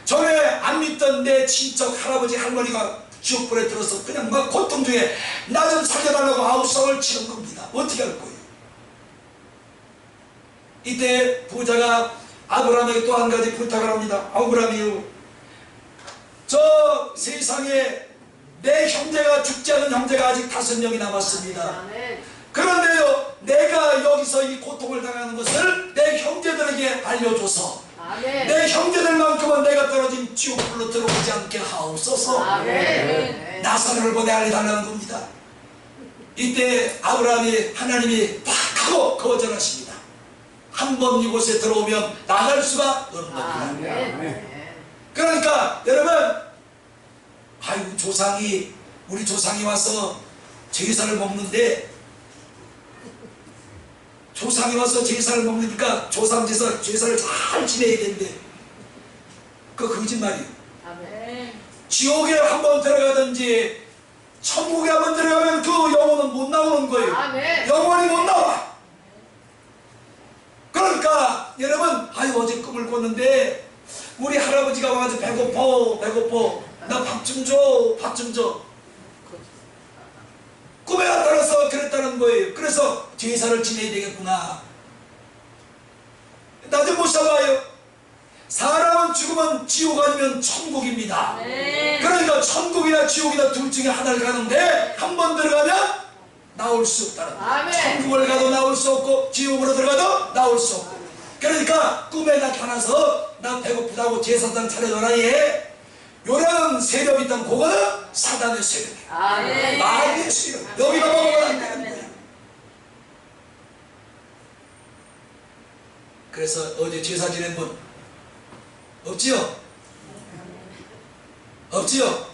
전에 안 믿던 내 친척 할아버지 할머니가 지옥불에 들어서 그냥 막 고통 중에 나 좀 살려달라고 아우성을 치는 겁니다. 어떻게 할 거예요? 이때 부자가 아브라함에게 또 한 가지 부탁을 합니다. 아브라함이요, 저 세상에 내 형제가 죽지 않은 형제가 아직 5명이 남았습니다. 아멘. 그런데요, 내가 여기서 이 고통을 당하는 것을 내 형제들에게 알려줘서 아멘. 내 형제들만큼은 내가 떨어진 지옥불로 들어오지 않게 하옵소서. 아멘. 나사로를 보내 알려달라는 겁니다. 이때 아브라함이 하나님이 팍 하고 거절하십니다. 한 번 이곳에 들어오면 나갈 수가 없는 겁니다. 아멘. 그러니까 여러분, 아이고 우리 조상이 와서 제사를 먹는데 조상이 와서 제사를 먹으니까 조상 제사를 잘 지내야 되는데 그거 거짓말이에요. 아멘. 지옥에 한번 들어가든지 천국에 한번 들어가면 그 영혼은 못 나오는 거예요. 아멘. 영원히 못 나와. 그러니까 여러분, 아유 어제 꿈을 꿨는데 우리 할아버지가 와가지고 배고파 나 밥 좀 줘. 꿈에 나타나서 그랬다는 거예요. 그래서 제사를 지내야 되겠구나. 나 좀 모셔봐요. 사람은 죽으면 지옥 아니면 천국입니다. 아멘. 그러니까 천국이나 지옥이나 둘 중에 하나를 가는데 한 번 들어가면 나올 수 없다는 거예요. 아멘. 천국을 가도 나올 수 없고 지옥으로 들어가도 나올 수 없고. 그러니까 꿈에 나타나서 나 배고프다고 제사상 차려줘라 예. 요런 세력이 있던 그거는 사단의 세력이에요. 아멘. 마귀의 세력. 여기만 먹으면 안 되는 거야. 그래서 어제 제사 지낸 분 없지요? 없지요?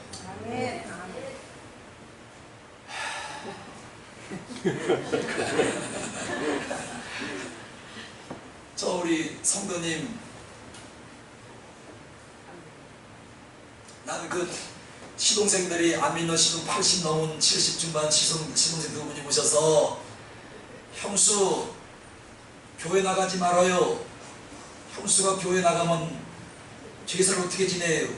저 우리 성도님, 나는 그 시동생들이 안 믿는 시동 80 넘은 70 중반 시동생 두 분이 오셔서 형수 교회 나가지 말아요. 형수가 교회 나가면 제사를 어떻게 지내요?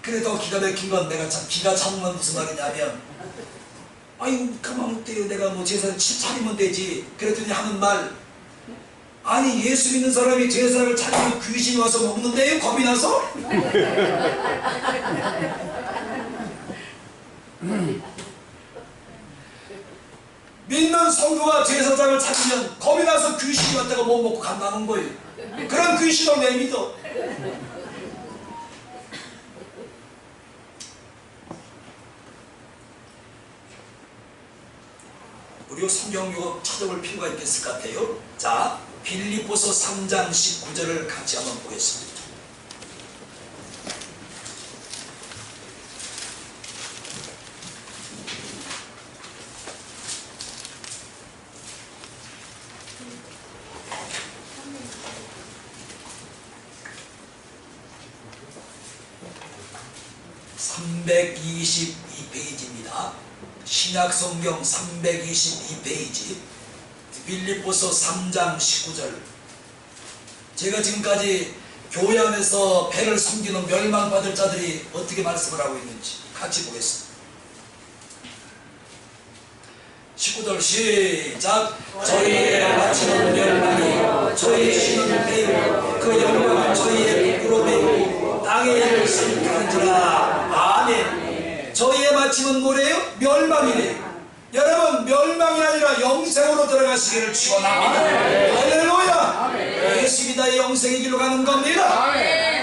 그래 더 기가 막힌 건 내가 참 기가 차는 건 무슨 말이냐면 아유 가만 어때요? 내가 뭐 제사를 차리면 되지. 그랬더니 하는 말, 아니 예수 믿는 사람이 제사를 차리면 귀신이 와서 먹는데요? 겁이 나서? 믿는 성도가 제사장을 차리면 겁이 나서 귀신이 왔다가 못 먹고 간다는 거예요. 그런 귀신을 왜 믿어? 우리가 성경 요거 찾아볼 필요가 있겠을 것 같아요. 자, 빌립보서 3장 19절을 같이 한번 보겠습니다. (322페이지입니다) 신약성경 322페이지 빌립보서 3장 19절. 제가 지금까지 교회 안에서 배를 섬기는 멸망받을 자들이 어떻게 말씀을 하고 있는지 같이 보겠습니다. 19절 시작. 저희의 마치는 멸망이 저희의 신은 배우 그 영광은 저희의 부끄러움이고 땅의 일을 선택한지라. 아멘. 저희의 마침은 뭐래요? 멸망이래요. 여러분 멸망이 아니라 영생으로 들어가시기를 축원합니다. 할렐루야. 예수 믿어야 영생의 길로 가는 겁니다.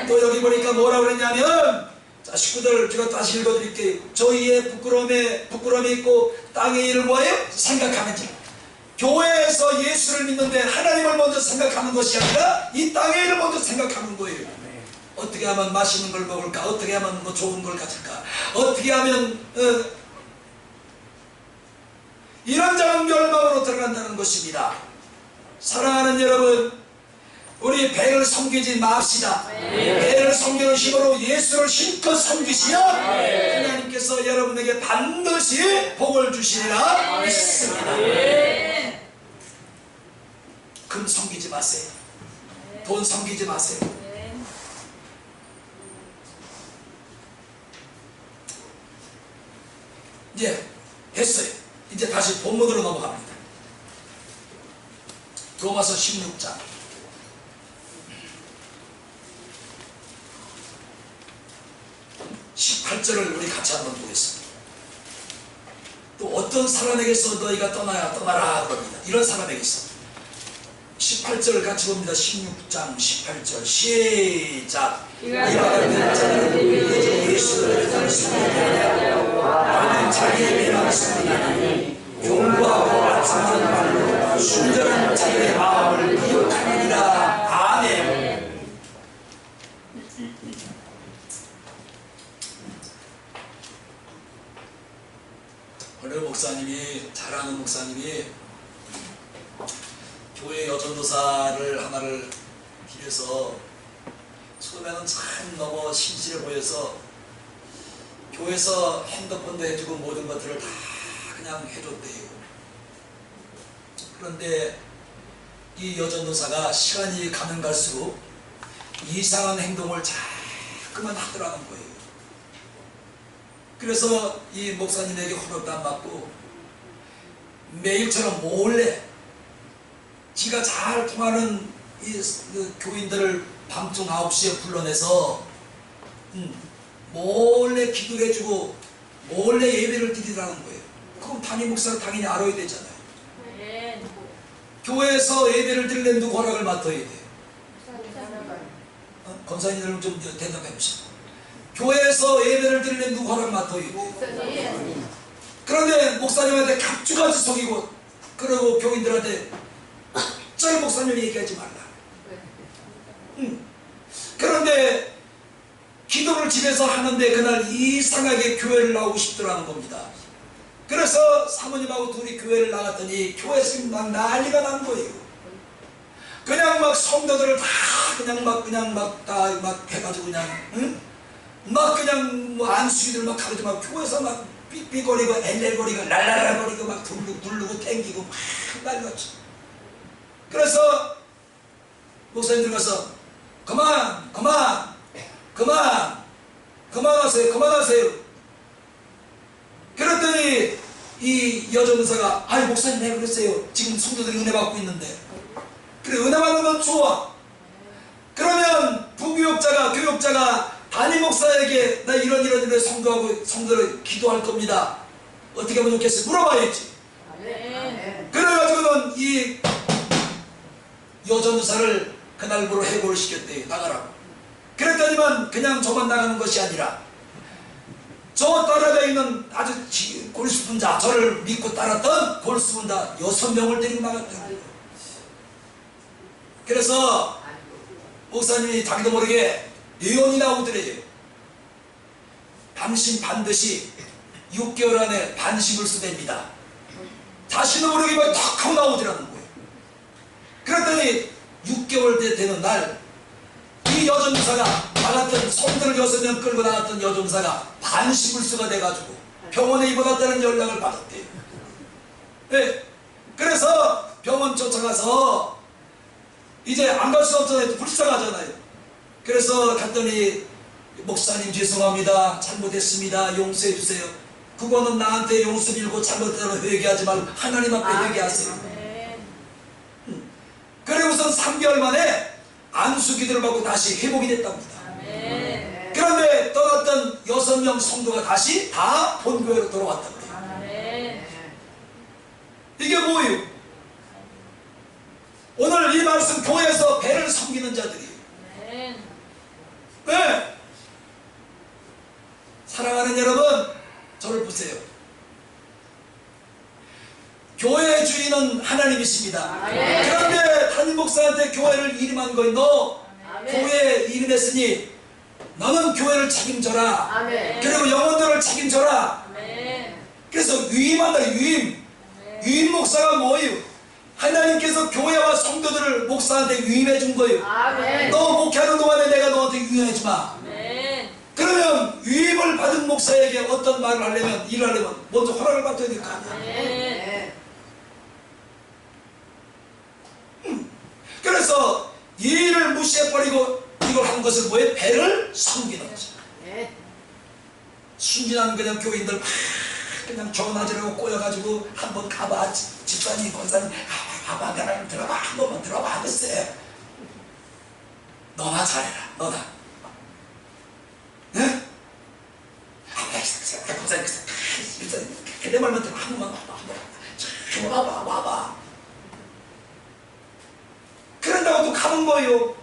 또 여기 보니까 뭐라 그랬냐면, 자 19절 제가 다시 읽어드릴게요. 저희의 부끄러움이 있고 땅의 일을 뭐예요? 생각하는지. 교회에서 예수를 믿는데 하나님을 먼저 생각하는 것이 아니라 이 땅의 일을 먼저 생각하는 거예요. 어떻게 하면 맛있는 걸 먹을까? 어떻게 하면 뭐 좋은 걸 가질까? 어떻게 하면 이런 자는 멸망으로 들어간다는 것입니다. 사랑하는 여러분, 우리 배를 섬기지 맙시다. 배를 섬기는 힘으로 예수를 실컷 섬기시면 하나님께서 여러분에게 반드시 복을 주시리라 믿습니다. 금 섬기지 마세요. 돈 섬기지 마세요. 이제 했어요. 이제 다시 본문으로 넘어갑니다. 로마서 16장 18절을 우리 같이 한번 보겠습니다. 또 어떤 사람에게서 너희가 떠나라 그럽니다. 이런 사람에게서 18절을 같이 봅니다. 16장 18절 시작. 이와 같은 자들은 예수를 닮습니다. 나는 자기의 배만 섬기나니 경고하고 악상한 말로 순전한 자기의 마음을 미혹하느니라. 아멘. 오늘 목사님이, 잘 아는 목사님이 교회 여전도사를 하나를 빌려서 처음에는 참 너무 신실해 보여서 교회에서 핸드폰도 해주고 모든 것들을 다 그냥 해줬대요. 그런데 이 여전도사가 시간이 가면 갈수록 이상한 행동을 자꾸만 하더라는 거예요. 그래서 이 목사님에게 허락도 안 받고 매일처럼 몰래 지가 잘 통하는 이 교인들을 밤중 9시에 불러내서 몰래 기도를 해주고 몰래 예배를 드리라는 거예요. 그럼 담임 목사는 당연히 알아야 되잖아요. 교회에서 예배를 드리려면 누구 허락을 맡아야 돼요? 권사님들은 좀 대답해 보시죠. 교회에서 예배를 드리려면 누구 허락을 맡아야 돼요? 그런데 목사님한테 갑주같이 속이고 그러고 교인들한테 절 목사님 얘기하지 말라. 그런데 기도를 집에서 하는데 그날 이상하게 교회를 나오고 싶더라는 겁니다. 그래서 사모님하고 둘이 교회를 나갔더니 교회에서 막 난리가 난 거예요. 그냥 막 성도들을 다 그냥 막 다 막 해가지고 그냥 응? 막 그냥 뭐 안수기들 막 가르쳐 막 교회에서 막 삐삐거리고 엘렐거리고 랄랄랄거리고 막 두르고 땡기고 막 난리났죠. 그래서 목사님들 가서 그만하세요. 그랬더니 이 여전사가 아이 목사님 왜 그랬어요? 지금 성도들이 은혜 받고 있는데. 그래 은혜 받는 건 좋아. 그러면 교육자가 담임 목사에게 나 이런 성도를 기도할 겁니다. 어떻게 하면 좋겠어요? 물어봐야지. 아멘. 그래가지고는 이 여전사를 그날부로 해고를 시켰대요. 나가라고. 그랬더니만 그냥 저만 나가는 것이 아니라 저 따라가 있는 아주 골수분 자, 저를 믿고 따랐던 골수분 자 6명을 데리고 나갔다고요. 그래서 목사님이 자기도 모르게 예언이 나오더래요. 당신 반드시 6개월 안에 반심을 쓰됩니다. 자신도 모르게 막 탁 하고 나오더라는 거예요. 그랬더니 6개월 되는 날 이 여전사가 나갔던 성들을 6명 끌고 나갔던 여전사가 반시불수가 돼가지고 병원에 입원했다는 연락을 받았대요. 네. 그래서 병원 쫓아가서 이제 안 갈 수 없잖아요. 불쌍하잖아요. 그래서 갔더니 목사님 죄송합니다. 잘못했습니다. 용서해 주세요. 그거는 나한테 용서 빌고 잘못했다고 회개하지 말고 하나님 앞에 회개하세요. 그리고선 3개월 만에 안수기도를 받고 다시 회복이 됐답니다. 아멘. 그런데 떠났던 6명 성도가 다시 다 본교회로 돌아왔답니다. 아멘. 이게 뭐예요? 오늘 이 말씀 교회에서 배를 섬기는 자들이에요. 아멘. 네. 사랑하는 여러분, 저를 보세요. 교회의 주인은 하나님이십니다. 아멘. 그런데 담임 목사한테 교회를 이름한 거니 너 아멘. 교회에 이름했으니 너는 교회를 책임져라. 아멘. 그리고 영혼들을 책임져라. 아멘. 그래서 위임한다. 위임 목사가 뭐예요? 하나님께서 교회와 성도들을 목사한테 위임해 준 거예요. 아멘. 너 목회하는 동안에 내가 너한테 위임해 주마. 아멘. 그러면 위임을 받은 목사에게 어떤 말을 하려면 일을 하려면 먼저 허락을 받아야 될 거 아니야. 아멘. 그래서 이 일을 무시해버리고 이걸 한 것은 뭐예요? 배를 섬기는 거죠. 아멘. 순진한 그냥 교인들 막 그냥 전화지라고 꼬여가지고 한번 가봐. 집사님 권사님 가봐 나를 들어봐 한 번만 들어봐 하겠어요. 너나 잘해라. 너나 네? 권사님 내 말만 들어 한 번만 와봐. 그런다고 또 가는 거예요.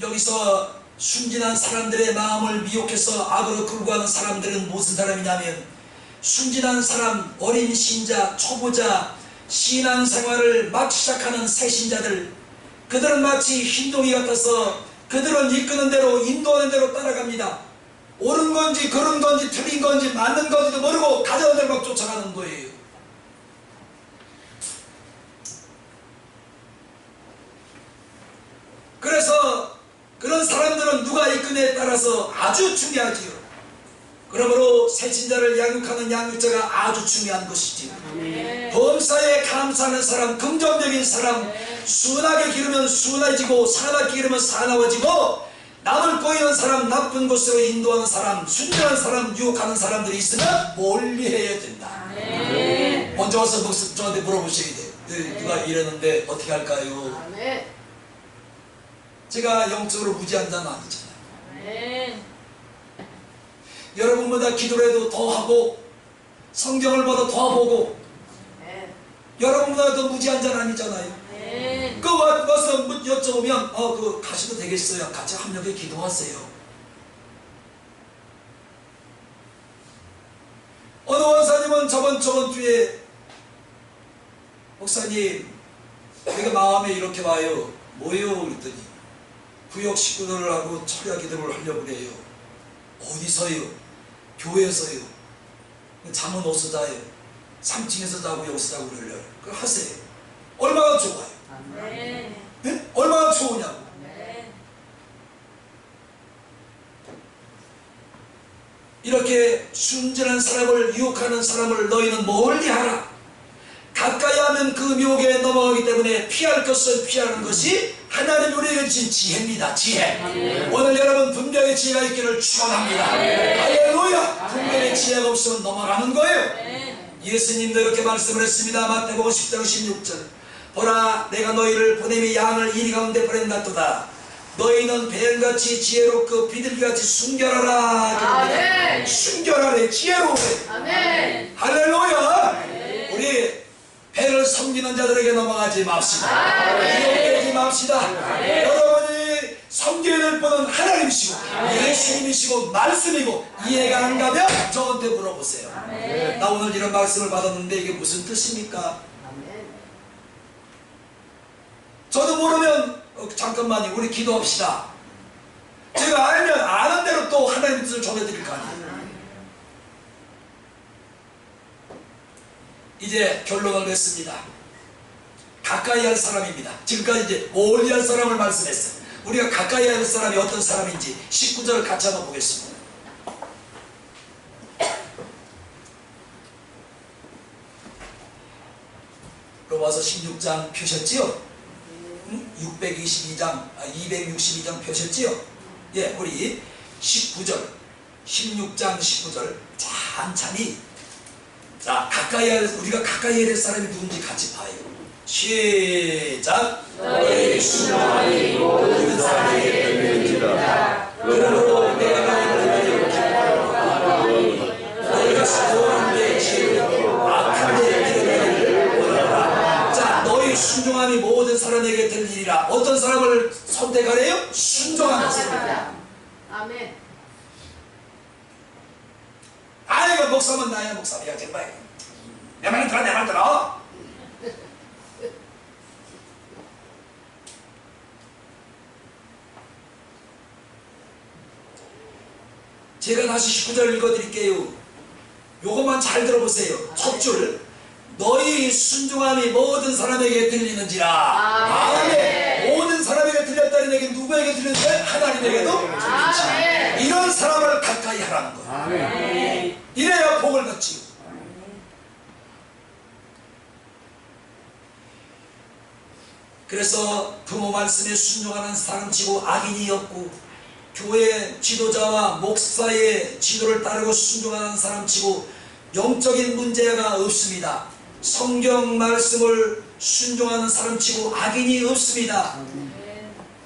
여기서 순진한 사람들의 마음을 미혹해서 악으로 끌고 가는 사람들은 무슨 사람이냐면 순진한 사람, 어린 신자, 초보자, 신앙생활을 막 시작하는 새신자들, 그들은 마치 흰둥이 같아서 그들은 이끄는 대로 인도하는 대로 따라갑니다. 옳은 건지 그른 건지 틀린 건지 맞는 건지도 모르고 가져온 대로 막 쫓아가는 거예요. 그래서 그런 사람들은 누가 이끄냐에 따라서 아주 중요하지요. 그러므로 새신자를 양육하는 양육자가 아주 중요한 것이지요. 아멘. 범사에 감사하는 사람, 긍정적인 사람, 순하게 기르면 순해지고 사납게 기르면 사나워지고 남을 꼬이는 사람, 나쁜 곳으로 인도하는 사람, 순진한 사람, 유혹하는 사람들이 있으면 멀리해야 된다. 아멘. 먼저 와서 저한테 물어보셔야 돼요. 네, 누가 이러는데 어떻게 할까요? 아멘. 제가 영적으로 무지한 자는 아니잖아요. 아멘. 여러분보다 기도를 해도 더 하고 성경을 봐도 더 보고 아멘. 여러분보다 더 무지한 자는 아니잖아요. 아멘. 그 와서 여쭤보면 그 가셔도 되겠어요. 같이 합력해 기도하세요. 어느 원사님은 저번 주에 목사님 우리가 마음에 이렇게 와요. 뭐예요? 그랬더니 구역 식구들을 하고 철야 기도를 하려고 그래요. 어디서요? 교회에서요. 잠은 어디서 자요? 3층에서 자고 여기서 자고 그러려고. 그걸 하세요. 얼마나 좋아요? 아멘. 네? 얼마나 좋으냐고. 아멘. 이렇게 순진한 사람을 유혹하는 사람을 너희는 멀리하라. 가까이 하면 그 묘에 넘어가기 때문에 피할 것은 피하는 것이 하나님이 우리에게 주신 지혜입니다. 지혜. 오늘 여러분 분별의 지혜가 있기를 축원합니다. 할렐루야. 분별의 지혜가 없으면 넘어가는 거예요. 예수님도 이렇게 말씀을 했습니다. 마태복음 10장 16절. 보라, 내가 너희를 보냄이 양을 이리 가운데 보낸다도다. 너희는 뱀같이 지혜롭고 비둘기같이 순결하라. 아멘. 순결하래. 지혜로우래. 아멘. 할렐루야. 우리 배를 섬기는 자들에게 넘어가지 맙시다. 이용되지 맙시다. 여러분이 섬겨야 될 분은 하나님이시고 예수님이시고 말씀이고 이해가 안 가면 저한테 물어보세요. 나 오늘 이런 말씀을 받았는데 이게 무슨 뜻입니까? 저도 모르면 잠깐만요. 우리 기도합시다. 제가 알면 아는 대로 또 하나님 뜻을 전해드릴 거 아니에요. 이제 결론을 냈습니다. 가까이 할 사람입니다. 지금까지 이제 멀리 할 사람을 말씀했어요. 우리가 가까이 할 사람이 어떤 사람인지 19절을 같이 한번 보겠습니다. 로마서 16장 펴셨지요? 262장 펴셨지요? 예, 우리 19절 16장 19절 찬찬히 자, 우리가 가까이 해야 될 사람이 누군지 같이 봐요. 시작. 너희 순종하니 모든 사람에게 들리는지라. 그러므로 내가 너희를 기뻐하노니 너희가 순종하는 데 지혜롭고 악한 데 들으기를 원하노라. 자, 너희 순종함이 모든 사람에게 들리리라. 어떤 사람을 선택하래요? 순종하는 사람. 아멘. 아이고 목사면 나야 목사야 정말 내 말 들어 내 말 들어. 제가 다시 19절 읽어드릴게요. 요것만 잘 들어보세요. 첫 줄 너희 순종함이 모든 사람에게 들리는지라. 아멘. 모든 사람에게 들렸다는 얘기는 누구에게 들렸는지 하나님에게도 들리지. 이런 사람을 가까이 하라는 거예요. 아멘. 이래야 복을 받지요. 그래서 부모 말씀에 순종하는 사람치고 악인이 없고 교회 지도자와 목사의 지도를 따르고 순종하는 사람치고 영적인 문제가 없습니다. 성경 말씀을 순종하는 사람치고 악인이 없습니다.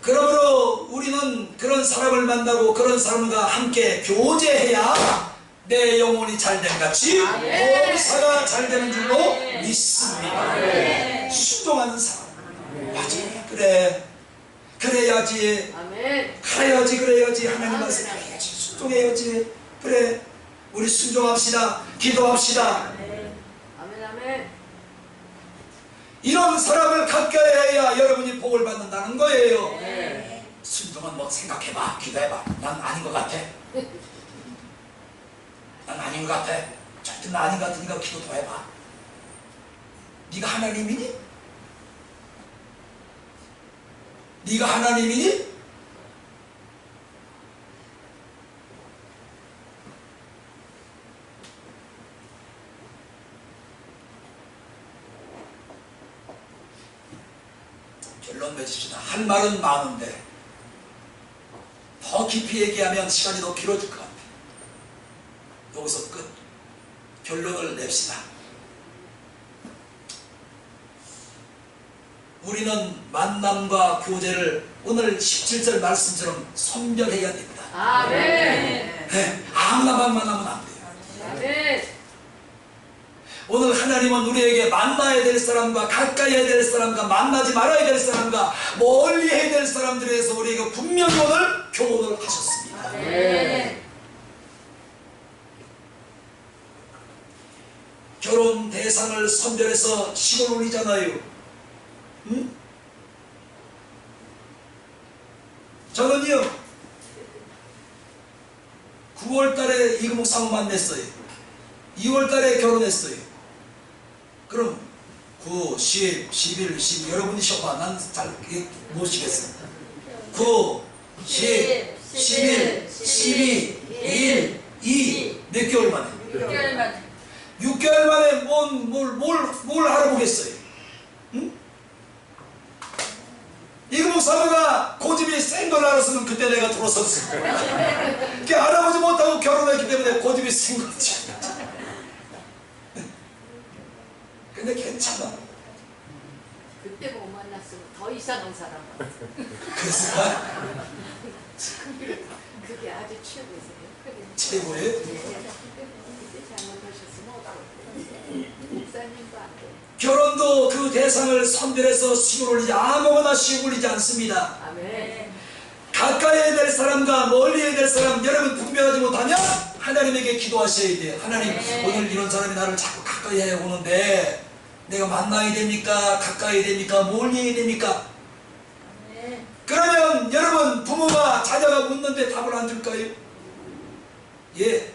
그러므로 우리는 그런 사람을 만나고 그런 사람과 함께 교제해야 내 영혼이 잘된 같이 몸사가 잘되는 줄로 믿습니다. 순종하는 사람. 맞아. 그래. 그래야지. 가야지. 그래야지. 하나님 말씀 해야지. 순종해야지. 그래. 우리 순종합시다. 기도합시다. 아멘. 이런 사람을 가까이 해야 여러분이 복을 받는다는 거예요. 순종은 뭐 생각해봐. 기도해봐. 난 아닌 것 같아. 난 아닌 것 같아. 절대 나 아닌 것 같으니까 기도 더 해봐. 네가 하나님이니? 네가 하나님이니? 결론 맺읍시다. 할 말은 많은데 더 깊이 얘기하면 시간이 더 길어질 것 같아요. 여기서 끝. 결론을 냅시다. 우리는 만남과 교제를 오늘 17절 말씀처럼 선별해야 됩니다. 아멘. 네, 아무나만 만나면 안 돼요. 아멘. 오늘 하나님은 우리에게 만나야 될 사람과 가까이 해야 될 사람과 만나지 말아야 될 사람과 멀리 해야 될 사람들에 대해서 우리에게 분명히 오늘 교훈을 하셨습니다. 아멘. 결혼 대상을 선별해서 시골 올리잖아요. 응? 저는요 9월달에 이금옥 사모 만났어요. 2월달에 결혼했어요. 그럼 9, 10, 11, 12 여러분이 쉬어봐. 난 잘 모시겠어. 9, 10, 11, 12, 1, 2 몇 개월 만에? 6개월 만에. 6개월 만에 뭘 알아보겠어요? 응? 이금옥 사모가 고집이 센 걸 알았으면 그때 내가 들어섰어. 그게 알아보지 못하고 결혼했기 때문에 고집이 센 거지. 근데 괜찮아. 그때 못 만났으면 더 이상한 사람. 그래서 그게 아주 최고세요. 최고예요? 그때 잘못하셨으면 어떡해. 목사님도 안 돼. 결혼도 그 대상을 선별해서 시골 올리지 아무거나 시골 올리지 않습니다. 아멘. 가까이 해야 될 사람과 멀리 해야 될 사람 여러분 분별하지 못하면 하나님에게 기도하셔야 돼요. 하나님 오늘 이런 사람이 나를 자꾸 가까이 해 오는데 내가 만나야 됩니까? 가까이 됩니까? 멀리 해야 됩니까? 아멘. 그러면 여러분 부모가 자녀가 묻는데 답을 안 줄까요? 예,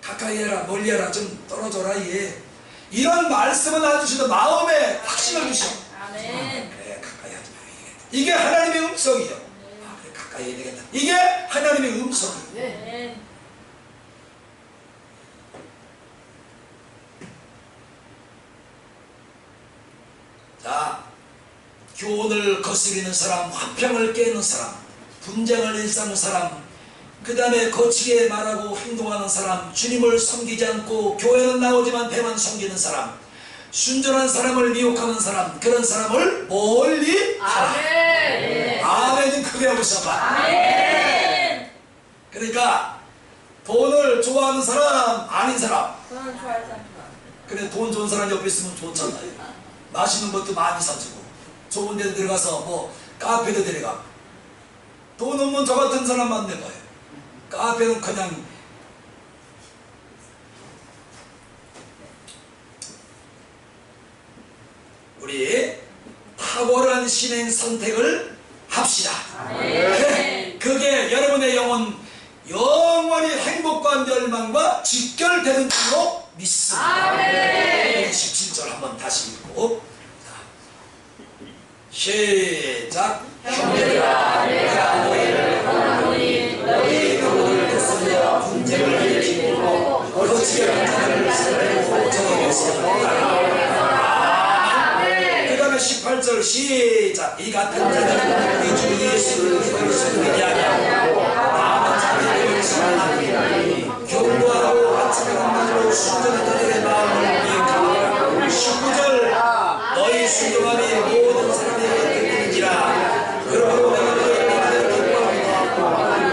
가까이 해라 멀리 해라 좀 떨어져라. 예, 이런 말씀을 안 주시도 마음에 확신을 주셔. 아멘. 그래 가까이 하지 말아야겠다. 이게 하나님의 음성이요. 아 그래 가까이 해야 되겠다. 이게 하나님의 음성이요. 네. 자, 교훈을 거스리는 사람, 화평을 깨는 사람, 분쟁을 일삼는 사람, 그 다음에 거치게 말하고 행동하는 사람, 주님을 섬기지 않고 교회는 나오지만 배만 섬기는 사람, 순전한 사람을 미혹하는 사람, 그런 사람을 멀리 하라. 아멘. 아멘은 크게 하고셔봐. 아멘. 그러니까 돈을 좋아하는 사람, 아닌 사람. 저는 좋아하잖아. 그래 돈 좋은 사람 옆에 있으면 좋잖아요. 맛있는 것도 많이 사주고 좋은 데 들어가서 뭐 카페도 데려가. 돈 없는 저 같은 사람 만나봐요. 카페는 그냥 우리 탁월한 신행 선택을 합시다. 네, 그게 여러분의 영혼 영원히 행복과 멸망과 직결되는 줄로 믿습니다. 아멘. 17절 한번 다시 읽고 시작. 형제들아 내가 너희를 권하노니 너희 교훈을 거스려 분쟁을 일으키고 거치게 하는 자를 살리고 정하겠습니다. 그 다음에 18절 시작. 이 같은 자들은 우리 주 예수를 믿지 아니하고 남은 자들을 신앙하니 경고하고 아침하는 말로 순전한 자들의 마음을 미혹하고 19절 너희 순종함이 모든 사람에게 들리는지라. 그러므로 내가 너희에게 기뻐하고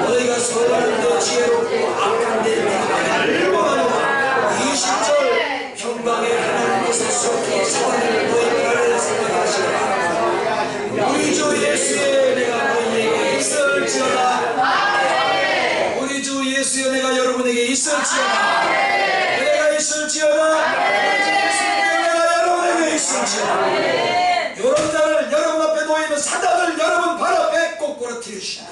너희가 서로하는데 지혜롭고 악한 데 행하기를 원하노라. 20절 평강의 하나님께서 속히 사단을 너희 나라를 생각하시라. 우리 주 예수의 내가 너희에게 있을지어다. 우리 주 예수의 내가 여러분에게 있을지어다. 내가 있을지어다. 내가 여러분에게 있을지어다. 이런 자를 여러분 앞에 놓이는 사단을 여러분 발 앞에 꼭 부러뜨리시다.